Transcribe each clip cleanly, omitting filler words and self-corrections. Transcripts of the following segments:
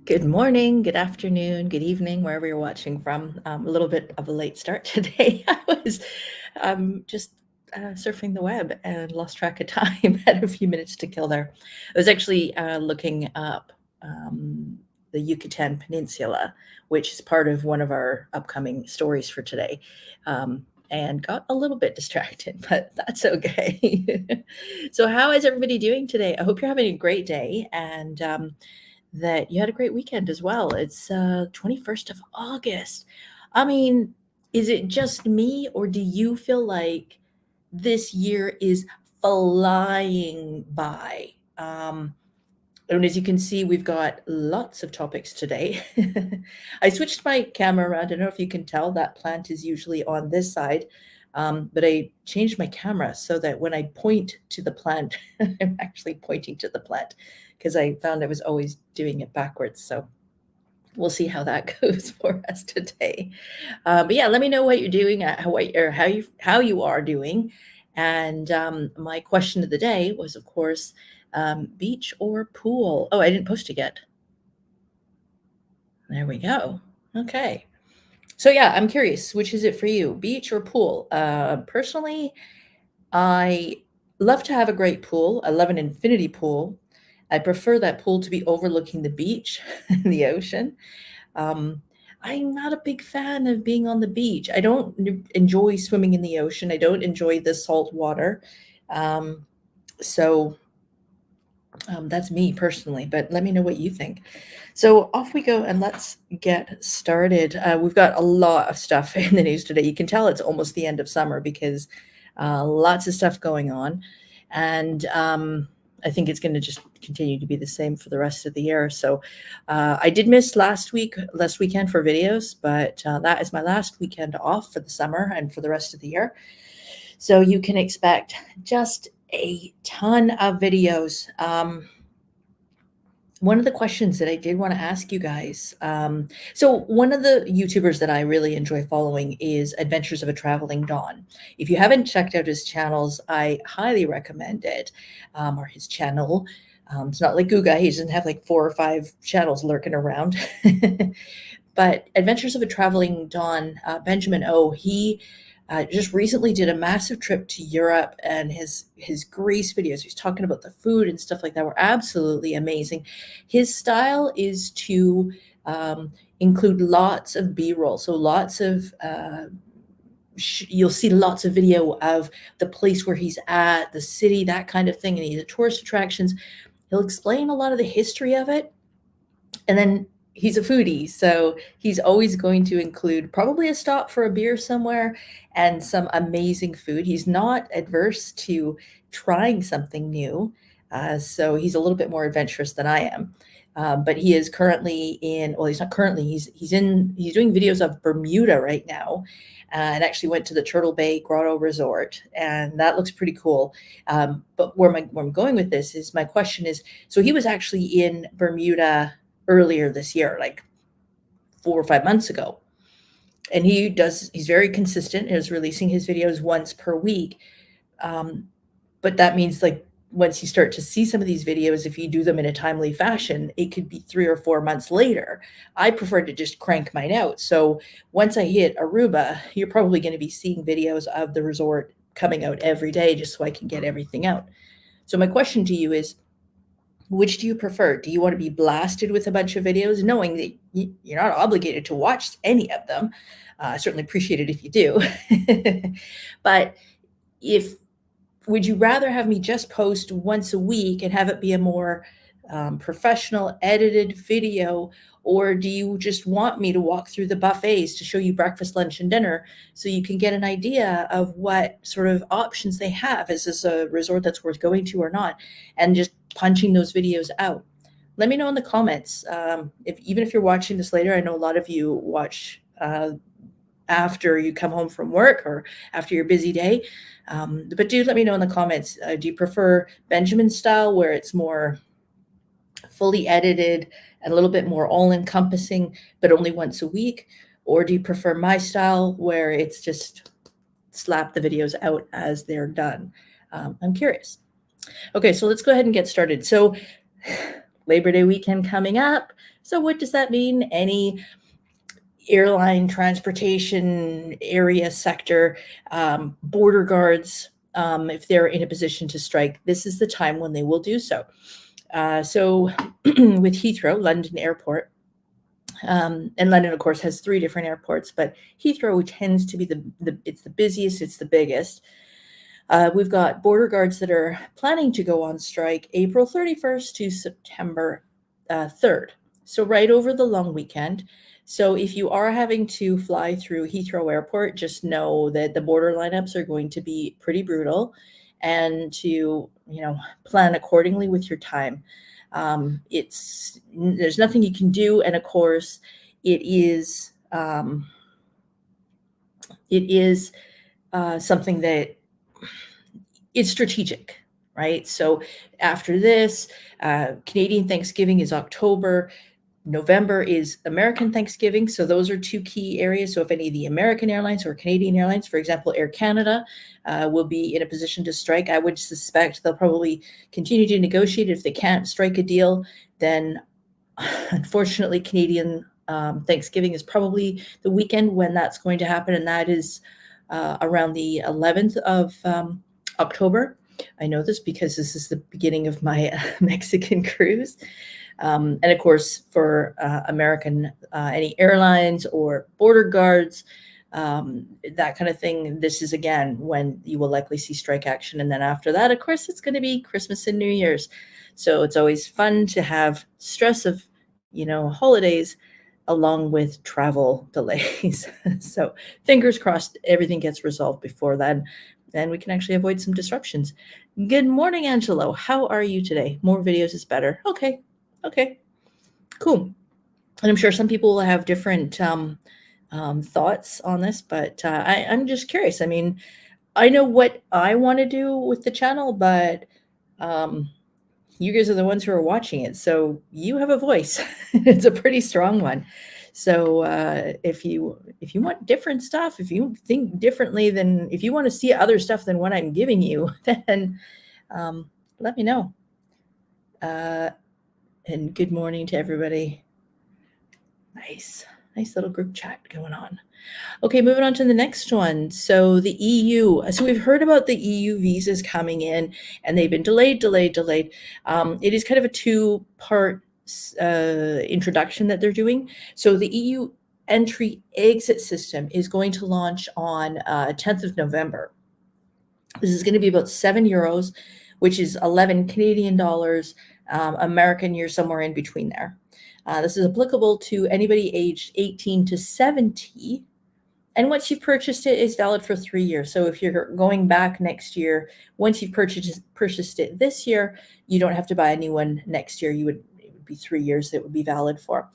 Good morning, good afternoon, good evening, wherever you're watching from. A little bit of a late start today. I was just surfing the web and lost track of time. Had a few minutes to kill there. I was actually looking up the Yucatan Peninsula, which is part of one of our upcoming stories for today. And got a little bit distracted, but that's okay. So how is everybody doing today? I hope you're having a great day, and that you had a great weekend as well. It's 21st of August. I mean, is it just me, or do you feel like this year is flying by? And as you can see, we've got lots of topics today. I switched my camera around. I don't know if you can tell, that plant is usually on this side, but I changed my camera so that when I point to the plant, I'm actually pointing to the plant, because I found I was always doing it backwards. So we'll see how that goes for us today. But yeah, let me know what you're doing, how you are doing. And my question of the day was, of course, beach or pool? Oh, I didn't post it yet. There we go. Okay. So yeah, I'm curious, which is it for you, beach or pool? Personally, I love to have a great pool. I love an infinity pool. I prefer that pool to be overlooking the beach and the ocean. I'm not a big fan of being on the beach. I don't enjoy swimming in the ocean. I don't enjoy the salt water. So that's me personally, but let me know what you think. So off we go, and let's get started. We've got a lot of stuff in the news today. You can tell it's almost the end of summer because lots of stuff going on. And I think it's going to just continue to be the same for the rest of the year. So I did miss last weekend for videos, but that is my last weekend off for the summer and for the rest of the year. So you can expect just a ton of videos. One of the questions that I did want to ask you guys, so one of the YouTubers that I really enjoy following is Adventures of a Traveling Dawn. If you haven't checked out his channels, I highly recommend it, or his channel. It's not like Guga. He doesn't have like 4 or 5 channels lurking around. But Adventures of a Traveling Dawn, Benjamin O, he just recently did a massive trip to Europe, and his Greece videos, he's talking about the food and stuff like that, were absolutely amazing. His style is to include lots of B-roll, so lots of you'll see lots of video of the place where he's at, the city, that kind of thing, and the tourist attractions. He'll explain a lot of the history of it, and then he's a foodie, so he's always going to include probably a stop for a beer somewhere and some amazing food. He's not adverse to trying something new, so he's a little bit more adventurous than I am. But he is currently he's not currently, he's doing videos of Bermuda right now, and actually went to the Turtle Bay Grotto Resort, and that looks pretty cool. But where I'm going with this is, my question is, so he was actually in Bermuda earlier this year, like 4 or 5 months ago. And he's very consistent, is releasing his videos once per week. But that means, like, once you start to see some of these videos, if you do them in a timely fashion, it could be 3 or 4 months later. I prefer to just crank mine out. So once I hit Aruba, you're probably going to be seeing videos of the resort coming out every day, just so I can get everything out. So my question to you is, which do you prefer? Do you want to be blasted with a bunch of videos, knowing that you're not obligated to watch any of them? I certainly appreciate it if you do. But would you rather have me just post once a week and have it be a more professional edited video, or do you just want me to walk through the buffets to show you breakfast, lunch, and dinner so you can get an idea of what sort of options they have? Is this a resort that's worth going to or not? And just punching those videos out. Let me know in the comments. Even if you're watching this later, I know a lot of you watch after you come home from work or after your busy day. But do let me know in the comments. Do you prefer Benjamin's style, where it's more fully edited and a little bit more all-encompassing, but only once a week? Or do you prefer my style, where it's just slap the videos out as they're done? I'm curious. Okay, so let's go ahead and get started. So Labor Day weekend coming up. So what does that mean? Any airline, transportation area sector, border guards, if they're in a position to strike, this is the time when they will do so. So with Heathrow, London Airport, and London, of course, has 3 different airports, but Heathrow tends to be it's the busiest, it's the biggest. We've got border guards that are planning to go on strike April 31st to September 3rd. So right over the long weekend. So if you are having to fly through Heathrow Airport, just know that the border lineups are going to be pretty brutal, and to, plan accordingly with your time. There's nothing you can do. And of course, it is something that is strategic, right? So after this, Canadian Thanksgiving is October. November is American Thanksgiving. So those are 2 key areas. So if any of the American airlines or Canadian airlines, for example, Air Canada, will be in a position to strike, I would suspect they'll probably continue to negotiate. If they can't strike a deal, then unfortunately, Canadian Thanksgiving is probably the weekend when that's going to happen. And that is around the 11th of October. I know this because this is the beginning of my Mexican cruise. And of course, for American, any airlines or border guards, that kind of thing, this is again when you will likely see strike action. And then after that, of course, it's going to be Christmas and New Year's. So it's always fun to have stress of, holidays along with travel delays. So fingers crossed everything gets resolved before then we can actually avoid some disruptions. Good morning, Angelo. How are you today? More videos is better. Okay, cool. And I'm sure some people will have different thoughts on this, but I'm just curious. I mean, I know what I want to do with the channel, but you guys are the ones who are watching it, so you have a voice. It's a pretty strong one. So if you want different stuff, if you think differently than, if you want to see other stuff than what I'm giving you, then let me know. And good morning to everybody. Nice little group chat going on. Okay, moving on to the next one. So the EU. So we've heard about the EU visas coming in, and they've been delayed. It is kind of a 2-part introduction that they're doing. So the EU entry-exit system is going to launch on 10th of November. This is going to be about €7, which is 11 Canadian dollars. American, you're somewhere in between there. This is applicable to anybody aged 18 to 70. And once you've purchased it, it's valid for 3 years. So if you're going back next year, once you've purchased it this year, you don't have to buy a new one next year. It would be 3 years that it would be valid for.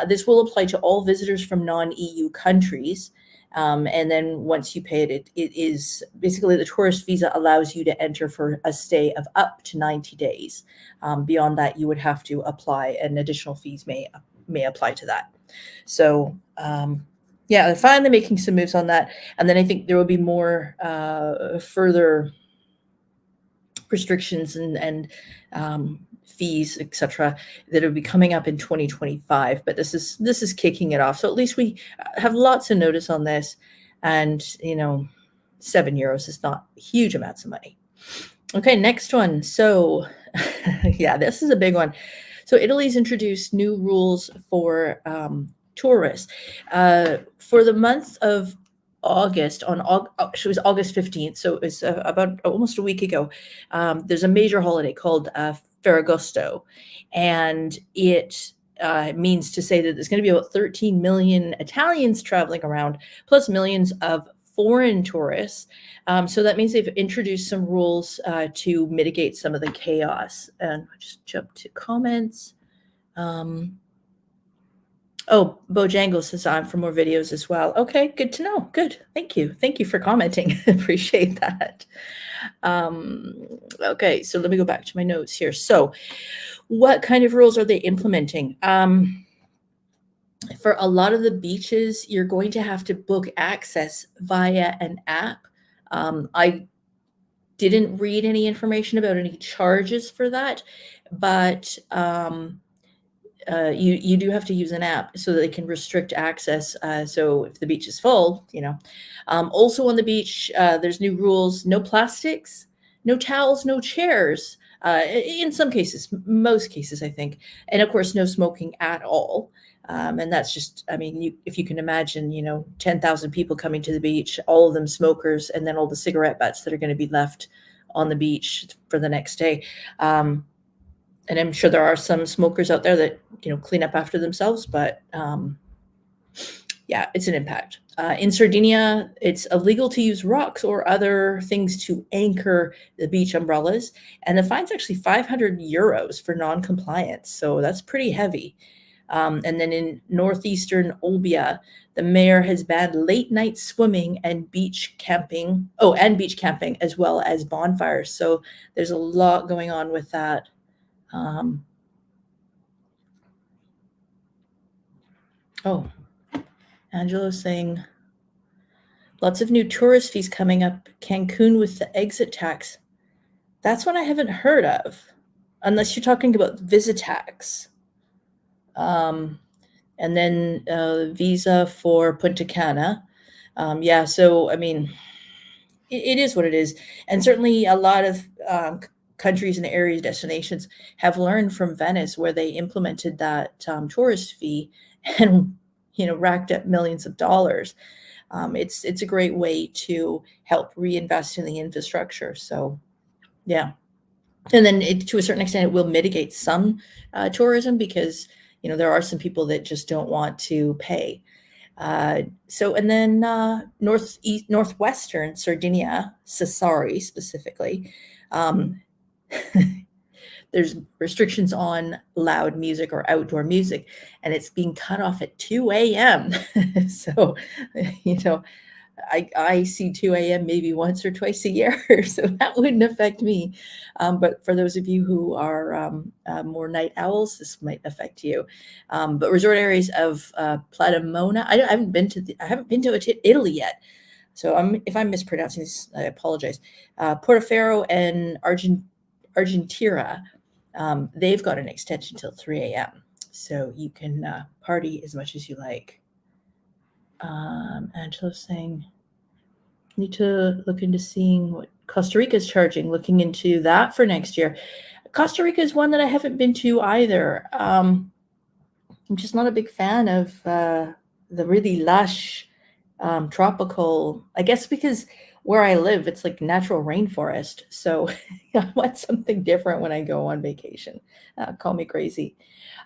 This will apply to all visitors from non-EU countries. And then once you pay it, it is basically the tourist visa allows you to enter for a stay of up to 90 days. Beyond that, you would have to apply, and additional fees may apply to that. So yeah, they're finally making some moves on that. And then I think there will be more further restrictions and fees, etc., that will be coming up in 2025. But this is kicking it off. So at least we have lots of notice on this, and €7 is not huge amounts of money. Okay, next one. So yeah, this is a big one. So Italy's introduced new rules for tourists for the month of August. It was August 15th, so it was about almost a week ago. There's a major holiday called Ferragosto, and it means to say that there's going to be about 13 million Italians traveling around, plus millions of foreign tourists. So that means they've introduced some rules to mitigate some of the chaos. And I'll just jump to comments. Oh, Bojangle says I'm for more videos as well. Okay, good to know. Good. Thank you. Thank you for commenting. Appreciate that. Okay, so let me go back to my notes here. So what kind of rules are they implementing? For a lot of the beaches, you're going to have to book access via an app. I didn't read any information about any charges for that, but you do have to use an app so that they can restrict access. So if the beach is full, also on the beach, there's new rules: no plastics, no towels, no chairs. In some cases, most cases, I think, and of course, no smoking at all. And that's just, I mean, if you can imagine, 10,000 people coming to the beach, all of them smokers, and then all the cigarette butts that are going to be left on the beach for the next day. And I'm sure there are some smokers out there that, clean up after themselves, but yeah, it's an impact. In Sardinia, it's illegal to use rocks or other things to anchor the beach umbrellas. And the fine's actually 500 euros for non-compliance. So that's pretty heavy. And then in northeastern Olbia, the mayor has banned late night swimming and beach camping. Oh, and beach camping, as well as bonfires. So there's a lot going on with that. Oh, Angela's saying lots of new tourist fees coming up. Cancun with the exit tax. That's one I haven't heard of, unless you're talking about visa tax. And then visa for Punta Cana. Yeah, so I mean, it is what it is. And certainly a lot of countries and areas, destinations have learned from Venice, where they implemented that tourist fee and, racked up millions of dollars. It's a great way to help reinvest in the infrastructure. So, yeah. And then to a certain extent, it will mitigate some tourism because, there are some people that just don't want to pay. And then northwestern Sardinia, Sassari specifically, there's restrictions on loud music or outdoor music, and it's being cut off at 2 a.m. So, I see 2 a.m. maybe once or twice a year, so that wouldn't affect me. But for those of you who are more night owls, this might affect you. But resort areas of Platamona, I haven't been to Italy yet, so if I'm mispronouncing this, I apologize. Portoferro and Argentina, they've got an extension till 3 a.m. So you can party as much as you like. Angela's saying, need to look into seeing what Costa Rica is charging, looking into that for next year. Costa Rica is one that I haven't been to either. I'm just not a big fan of the really lush tropical, I guess because where I live, it's like natural rainforest. So I want something different when I go on vacation. Call me crazy.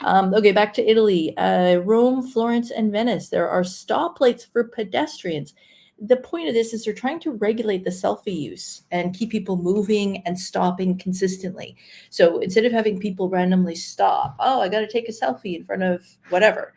Okay, back to Italy. Rome, Florence, and Venice. There are stoplights for pedestrians. The point of this is they're trying to regulate the selfie use and keep people moving and stopping consistently. So instead of having people randomly stop, oh, I got to take a selfie in front of whatever,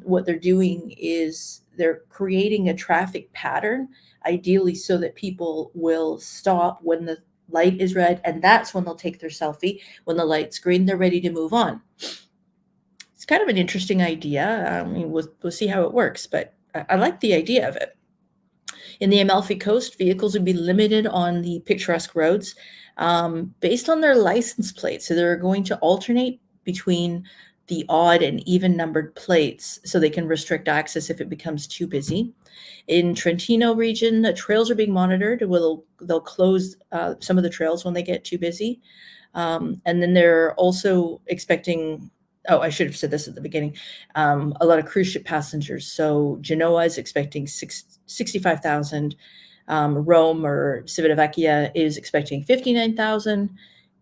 what they're doing is they're creating a traffic pattern, ideally so that people will stop when the light is red, and that's when they'll take their selfie. When the light's green, they're ready to move on. It's kind of an interesting idea. I mean, we'll see how it works, but I like the idea of it. In the Amalfi Coast, vehicles would be limited on the picturesque roads based on their license plates. So they're going to alternate between the odd and even numbered plates so they can restrict access if it becomes too busy. In Trentino region, the trails are being monitored. They'll close some of the trails when they get too busy. And then they're also expecting, I should have said this at the beginning, a lot of cruise ship passengers. So Genoa is expecting 65,000. Rome or Civitavecchia is expecting 59,000.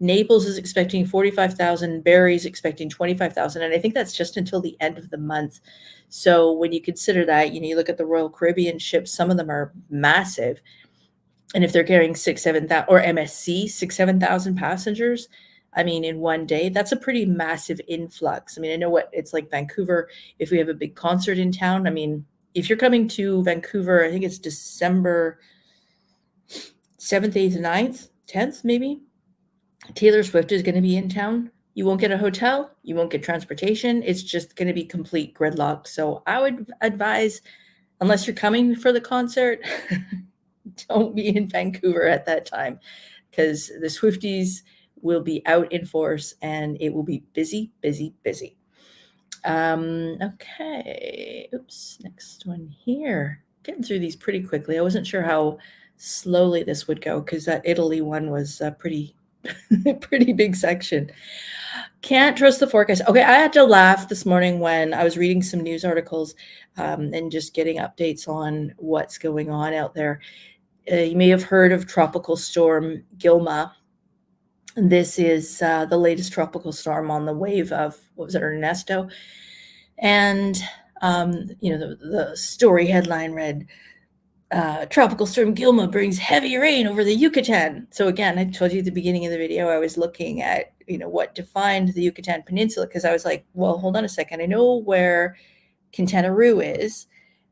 Naples is expecting 45,000. Bari is expecting 25,000. And I think that's just until the end of the month. So when you consider that, you look at the Royal Caribbean ships, some of them are massive. And if they're carrying 6,000-7,000, or MSC, 6,000-7,000 passengers, I mean, in one day, that's a pretty massive influx. I mean, I know what it's like Vancouver, if we have a big concert in town. I mean, if you're coming to Vancouver, I think it's December 7th, 8th, 9th, 10th, maybe. Taylor Swift is going to be in town. You won't get a hotel. You won't get transportation. It's just going to be complete gridlock. So I would advise, unless you're coming for the concert, don't be in Vancouver at that time, because the Swifties will be out in force and it will be busy, busy, busy. Okay, oops, next one here. Getting through these pretty quickly. I wasn't sure how slowly this would go because that Italy one was a pretty pretty big section. Can't trust the forecast. Okay, I had to laugh this morning when I was reading some news articles and just getting updates on what's going on out there. You may have heard of Tropical Storm Gilma. This is the latest tropical storm on the wave of, what was it, Ernesto? And, the story headline read, Tropical Storm Gilma brings heavy rain over the Yucatan. So again, I told you at the beginning of the video, I was looking at, what defined the Yucatan Peninsula, because I was like, well, hold on a second. I know where Quintana Roo is.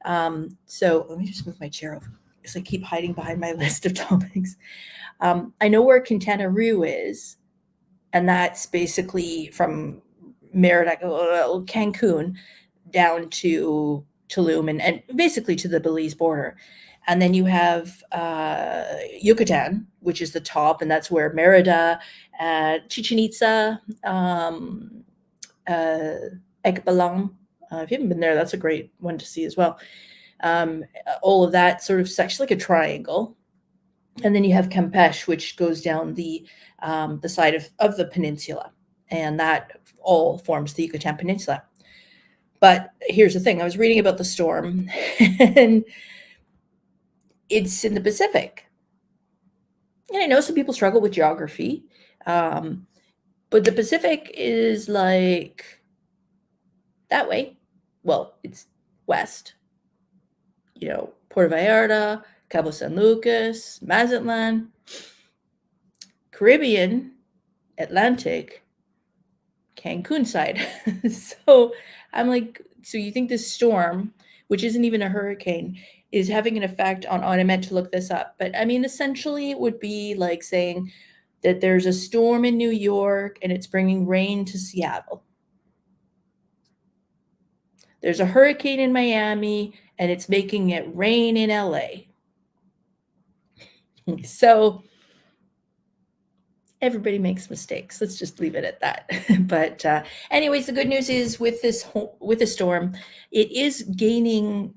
So let me just move my chair over because I keep hiding behind my list of topics. I know where Quintana Roo is, and that's basically from Merida, Cancun, down to Tulum and basically to the Belize border. And then you have Yucatan, which is the top, and that's where Merida, Chichen Itza, Ekbalam. If you haven't been there, that's a great one to see as well. All of that sort of section, like a triangle. And then you have Campeche, which goes down the side of the peninsula, and that all forms the Yucatan Peninsula. But here's the thing. I was reading about the storm, and it's in the Pacific. And I know some people struggle with geography, but the Pacific is like that way. Well, it's west, Puerto Vallarta, Cabo San Lucas, Mazatlan, Caribbean, Atlantic, Cancun side. So I'm like, so you think this storm, which isn't even a hurricane, is having an effect on, I meant to look this up, but I mean, essentially it would be like saying that there's a storm in New York and it's bringing rain to Seattle. There's a hurricane in Miami and it's making it rain in LA. So everybody makes mistakes. Let's just leave it at that. But anyways, the good news is with the storm, it is gaining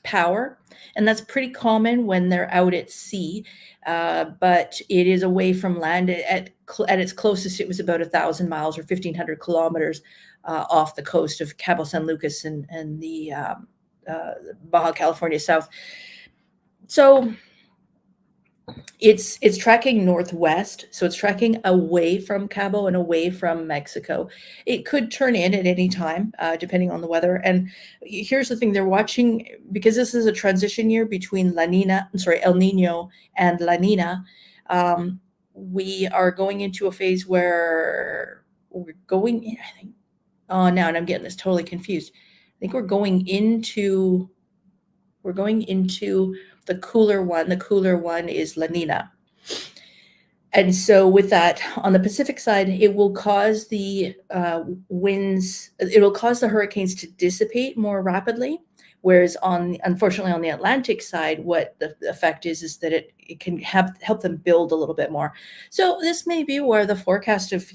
power, and that's pretty common when they're out at sea. But it is away from land. At its closest, it was about 1,000 miles or 1,500 kilometers off the coast of Cabo San Lucas and the Baja California South. So it's tracking northwest, so it's tracking away from Cabo and away from Mexico. It could turn in at any time, depending on the weather. And here's the thing: they're watching, because this is a transition year between El Nino and La Nina. We are going into a phase where we're going. I think. Oh, now, and I'm getting this totally confused. I think we're going into the cooler one. The cooler one is La Nina. And so with that, on the Pacific side, it will cause the winds, it will cause the hurricanes to dissipate more rapidly. Whereas unfortunately, on the Atlantic side, what the effect is that it can help them build a little bit more. So this may be where the forecast of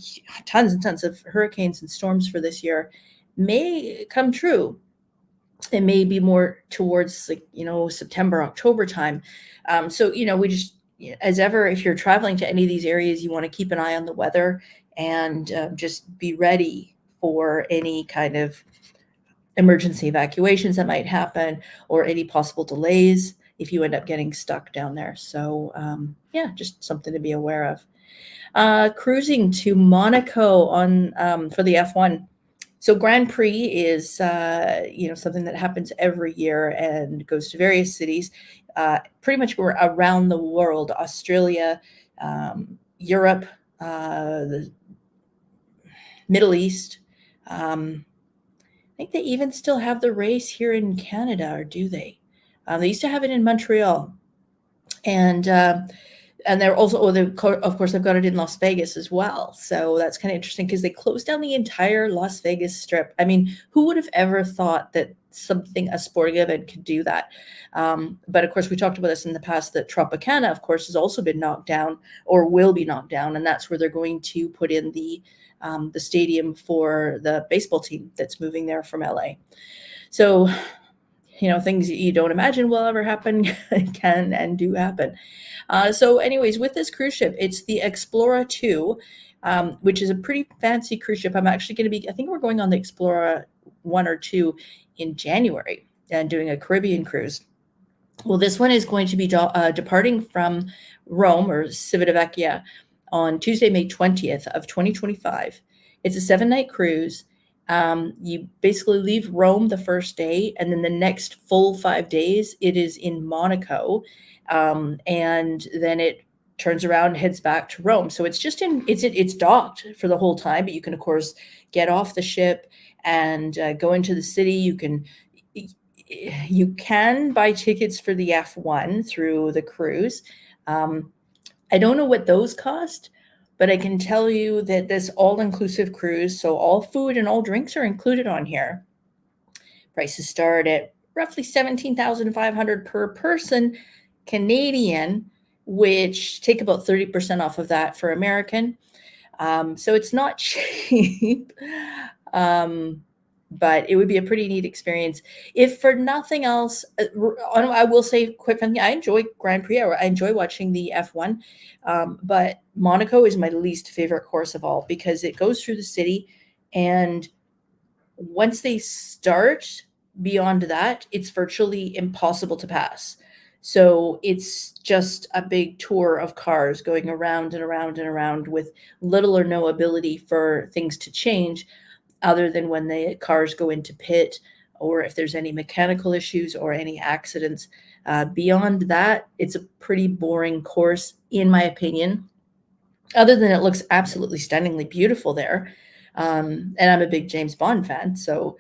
tons and tons of hurricanes and storms for this year may come true. It may be more towards September, October time. So, we just, as ever, if you're traveling to any of these areas, you want to keep an eye on the weather and just be ready for any kind of emergency evacuations that might happen or any possible delays if you end up getting stuck down there. So, just something to be aware of. Cruising to Monaco for the F1. So Grand Prix is, something that happens every year and goes to various cities, pretty much around the world: Australia, Europe, the Middle East. I think they even still have the race here in Canada, or do they? They used to have it in Montreal. And and they're also, of course, they've got it in Las Vegas as well. So that's kind of interesting because they closed down the entire Las Vegas Strip. I mean, who would have ever thought that a sporting event could do that? But of course, we talked about this in the past, that Tropicana, of course, has also been knocked down or will be knocked down. And that's where they're going to put in the stadium for the baseball team that's moving there from LA. So, things that you don't imagine will ever happen can and do happen. So anyways, with this cruise ship, it's the Explorer 2, which is a pretty fancy cruise ship. I'm actually going to be, I think we're going on the Explorer 1 or 2 in January and doing a Caribbean cruise. Well, this one is going to be departing from Rome, or Civitavecchia, on Tuesday, May 20th of 2025. It's a 7-night cruise. You basically leave Rome the first day, and then the next full 5 days, it is in Monaco. And then it turns around and heads back to Rome. So it's it's docked for the whole time, but you can, of course, get off the ship and go into the city. You can buy tickets for the F1 through the cruise. I don't know what those cost, but I can tell you that this all-inclusive cruise, so all food and all drinks are included on here. Prices start at roughly $17,500 per person Canadian, which take about 30% off of that for American. So it's not cheap, but it would be a pretty neat experience. If for nothing else, I will say, quite frankly, I enjoy Grand Prix. I enjoy watching the F1, but Monaco is my least favorite course of all because it goes through the city, and once they start beyond that, it's virtually impossible to pass. So it's just a big tour of cars going around and around and around with little or no ability for things to change, other than when the cars go into pit or if there's any mechanical issues or any accidents. Beyond that, it's a pretty boring course, in my opinion, other than it looks absolutely stunningly beautiful there. And I'm a big James Bond fan. So,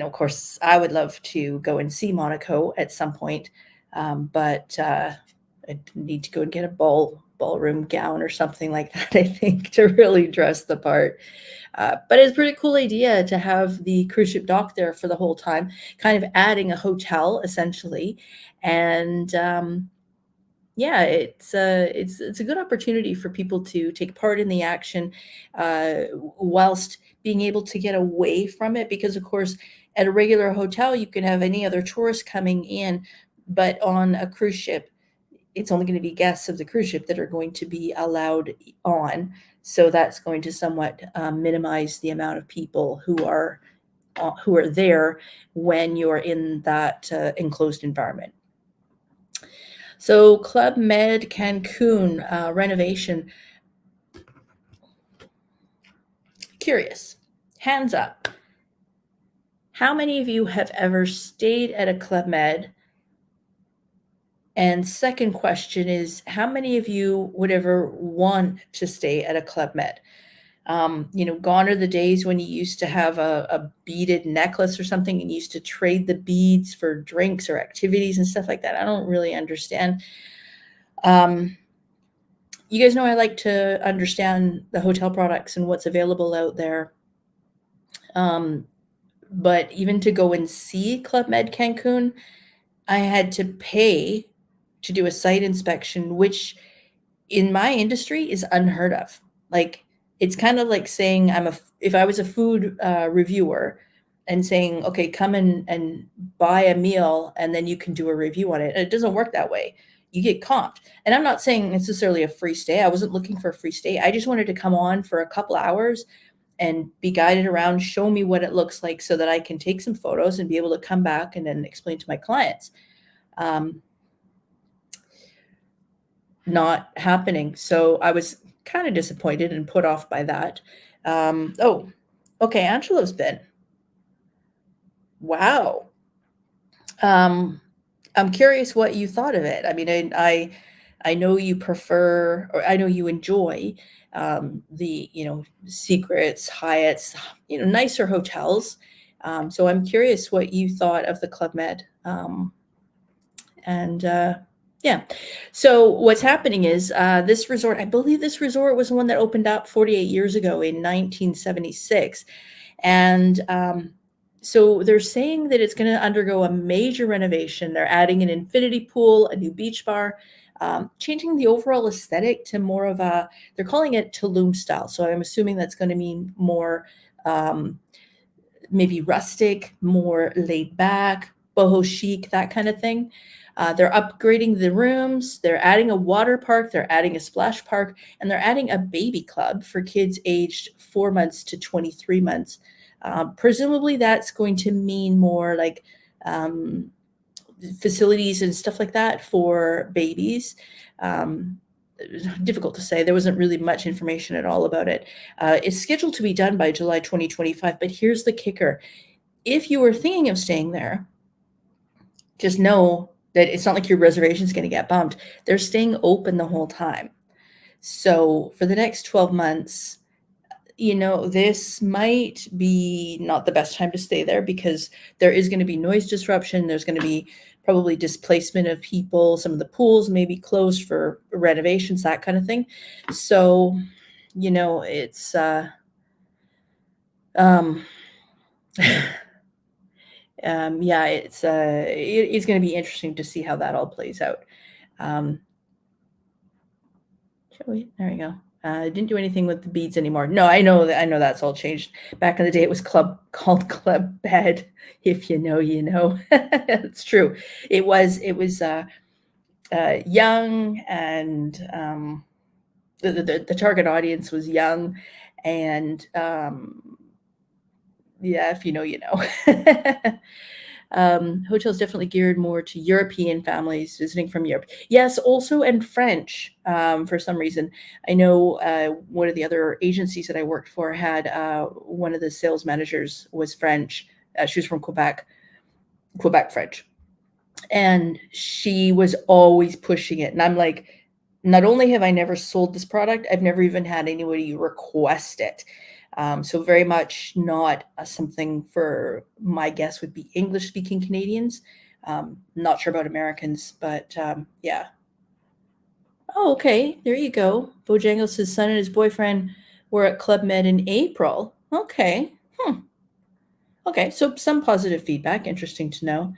of course, I would love to go and see Monaco at some point. But I need to go and get a ballroom gown or something like that, I think, to really dress the part. But it's a pretty cool idea to have the cruise ship dock there for the whole time, kind of adding a hotel essentially. And yeah, it's a good opportunity for people to take part in the action whilst being able to get away from it. Because, of course, at a regular hotel, you can have any other tourists coming in, but on a cruise ship, it's only going to be guests of the cruise ship that are going to be allowed on. So that's going to somewhat minimize the amount of people who are there when you're in that enclosed environment. So Club Med Cancun renovation. Curious, hands up. How many of you have ever stayed at a Club Med? And second question is, how many of you would ever want to stay at a Club Med? Gone are the days when you used to have a beaded necklace or something and used to trade the beads for drinks or activities and stuff like that. I don't really understand. You guys know I like to understand the hotel products and what's available out there. But even to go and see Club Med Cancun, I had to pay to do a site inspection, which in my industry is unheard of. Like, it's kind of like saying if I was a food reviewer and saying, okay, come and buy a meal and then you can do a review on it. And it doesn't work that way. You get comped. And I'm not saying necessarily a free stay. I wasn't looking for a free stay. I just wanted to come on for a couple hours and be guided around, show me what it looks like so that I can take some photos and be able to come back and then explain to my clients. Not happening. So I was kind of disappointed and put off by that. Oh, okay. Angelo's been. Wow. I'm curious what you thought of it. I mean, I know you prefer, or I know you enjoy the, Secrets, Hyatts, nicer hotels. So I'm curious what you thought of the Club Med. And Yeah. So what's happening is this resort, I believe this resort was the one that opened up 48 years ago in 1976. And so they're saying that it's going to undergo a major renovation. They're adding an infinity pool, a new beach bar, changing the overall aesthetic to more of a, they're calling it Tulum style. So I'm assuming that's going to mean more maybe rustic, more laid back, boho chic, that kind of thing. They're upgrading the rooms. They're adding a water park. They're adding a splash park, and they're adding a baby club for kids aged 4 months to 23 months. Presumably, that's going to mean more like facilities and stuff like that for babies. Difficult to say. There wasn't really much information at all about it. It's scheduled to be done by July 2025, but here's the kicker. If you were thinking of staying there, just know that it's not like your reservation is going to get bumped. They're staying open the whole time. So for the next 12 months, this might be not the best time to stay there because there is going to be noise disruption. There's going to be probably displacement of people. Some of the pools may be closed for renovations, that kind of thing. So, it's yeah, it's going to be interesting to see how that all plays out. Shall we? There we go. I didn't do anything with the beads anymore. No, I know that's all changed. Back in the day, it was called Club Bed. If you know, you know. It's true. It was young, and the target audience was young, and yeah, if you know, you know. Hotels definitely geared more to European families visiting from Europe. Yes, also, and French for some reason. I know one of the other agencies that I worked for had one of the sales managers was French. She was from Quebec French. And she was always pushing it. And I'm like, not only have I never sold this product, I've never even had anybody request it. So very much not something for, my guess would be English-speaking Canadians. Not sure about Americans, but yeah. Oh, okay. There you go. Bojangles' son and his boyfriend were at Club Med in April. Okay. Okay, so some positive feedback. Interesting to know.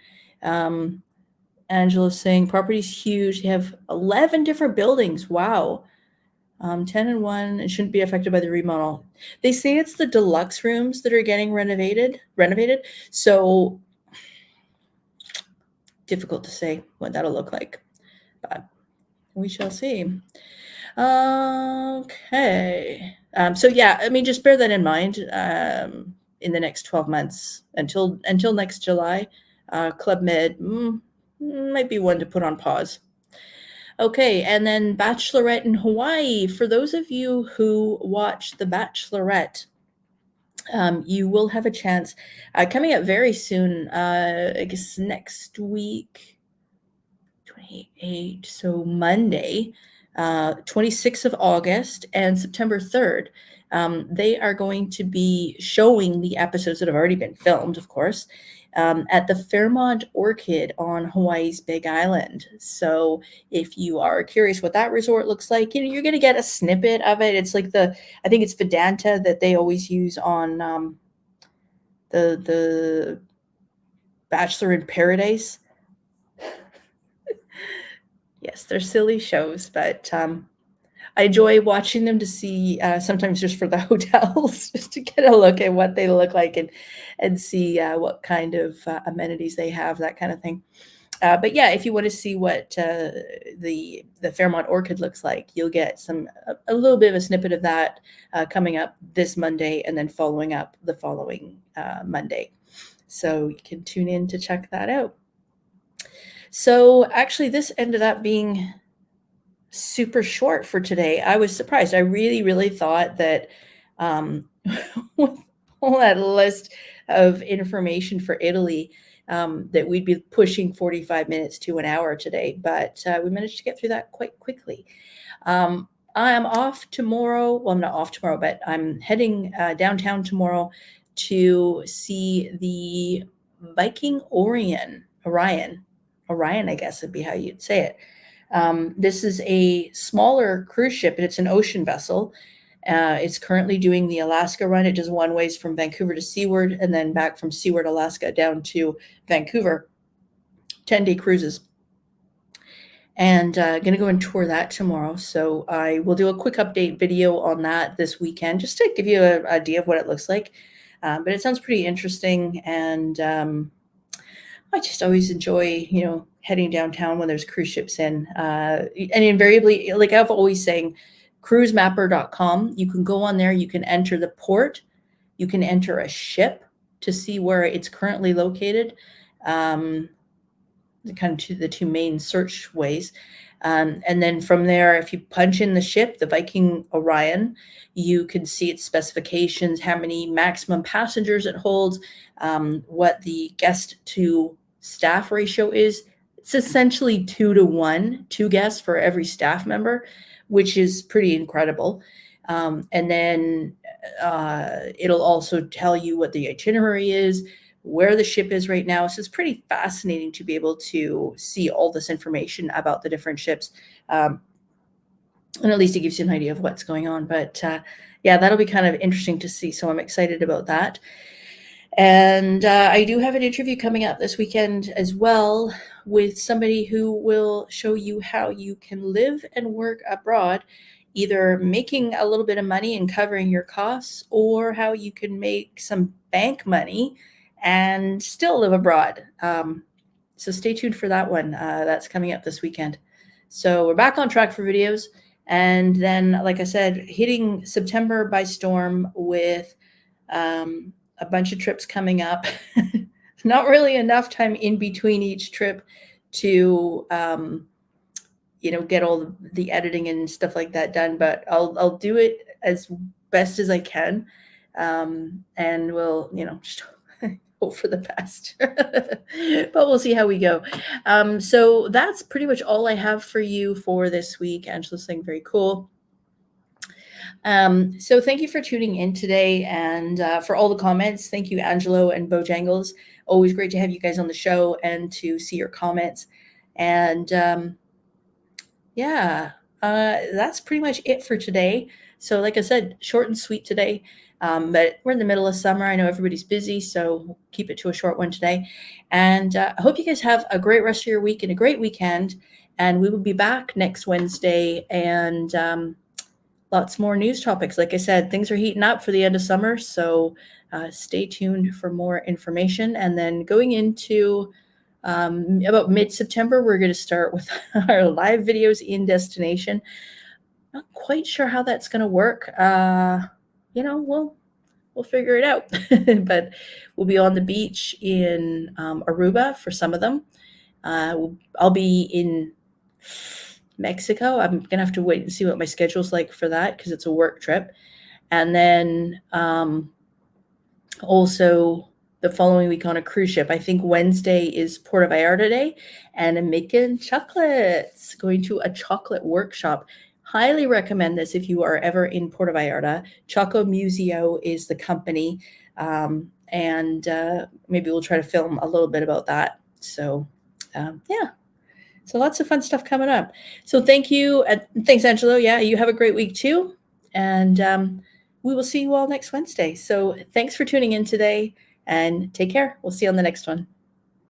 Angela's saying property's huge. They have 11 different buildings. Wow. 10 and 1, it shouldn't be affected by the remodel. They say it's the deluxe rooms that are getting renovated. So difficult to say what that'll look like, but we shall see. Okay. So yeah, I mean, just bear that in mind in the next 12 months until next July. Club Med might be one to put on pause. Okay, and then Bachelorette in Hawaii. For those of you who watch The Bachelorette, you will have a chance coming up very soon, I guess next week, 28, so Monday, 26th of August and September 3rd. They are going to be showing the episodes that have already been filmed, of course, at the Fairmont Orchid on Hawaii's Big Island. So if you are curious what that resort looks like, you're going to get a snippet of it. It's like I think it's Vedanta that they always use on the Bachelor in Paradise. Yes, they're silly shows, but I enjoy watching them to see sometimes just for the hotels, just to get a look at what they look like and see what kind of amenities they have, that kind of thing. But yeah, if you want to see what the Fairmont Orchid looks like, you'll get a little bit of a snippet of that coming up this Monday, and then following up the following Monday. So you can tune in to check that out. So actually, this ended up being super short for today. I was surprised. I really, really thought that with all that list of information for Italy, that we'd be pushing 45 minutes to an hour today, but we managed to get through that quite quickly. I am off tomorrow. Well, I'm not off tomorrow, but I'm heading downtown tomorrow to see the Viking Orion, I guess would be how you'd say it. This is a smaller cruise ship, and it's an ocean vessel. It's currently doing the Alaska run. It does one ways from Vancouver to Seward, and then back from Seward, Alaska, down to Vancouver. 10-day cruises. And going to go and tour that tomorrow. So I will do a quick update video on that this weekend, just to give you an idea of what it looks like. But it sounds pretty interesting, and I just always enjoy, heading downtown when there's cruise ships in. And invariably, like I've always saying, cruisemapper.com, you can go on there, you can enter the port, you can enter a ship to see where it's currently located. Kind of the two main search ways. And then from there, if you punch in the ship, the Viking Orion, you can see its specifications, how many maximum passengers it holds, what the guest to staff ratio is. It's essentially 2 to 1, 2 guests for every staff member, which is pretty incredible. And then it'll also tell you what the itinerary is, where the ship is right now. So it's pretty fascinating to be able to see all this information about the different ships. And at least it gives you an idea of what's going on. But yeah, that'll be kind of interesting to see. So I'm excited about that. And I do have an interview coming up this weekend as well with somebody who will show you how you can live and work abroad, either making a little bit of money and covering your costs, or how you can make some bank money and still live abroad. So stay tuned for that one. That's coming up this weekend. So we're back on track for videos. And then, like I said, hitting September by storm with a bunch of trips coming up. Not really enough time in between each trip to, get all the editing and stuff like that done. But I'll do it as best as I can. And we'll, just hope for the best. But we'll see how we go. So that's pretty much all I have for you for this week. Angela's saying very cool. So thank you for tuning in today, and for all the comments. Thank you, Angelo and Bojangles. Always great to have you guys on the show and to see your comments. And yeah, that's pretty much it for today. So like I said, short and sweet today. But we're in the middle of summer. I know everybody's busy, so we'll keep it to a short one today. And I hope you guys have a great rest of your week and a great weekend. And we will be back next Wednesday, and lots more news topics. Like I said, things are heating up for the end of summer, so stay tuned for more information. And then going into about mid-September, we're going to start with our live videos in destination. Not quite sure how that's going to work. We'll figure it out. But we'll be on the beach in Aruba for some of them. I'll be in Mexico. I'm going to have to wait and see what my schedule's like for that, because it's a work trip. And then also the following week on a cruise ship. I think Wednesday is Puerto Vallarta Day, and I'm making chocolates, going to a chocolate workshop. Highly recommend this if you are ever in Puerto Vallarta. Choco Museo is the company, and maybe we'll try to film a little bit about that. So yeah, so lots of fun stuff coming up. So thank you. Thanks, Angelo. Yeah, you have a great week too. And we will see you all next Wednesday. So thanks for tuning in today, and take care. We'll see you on the next one.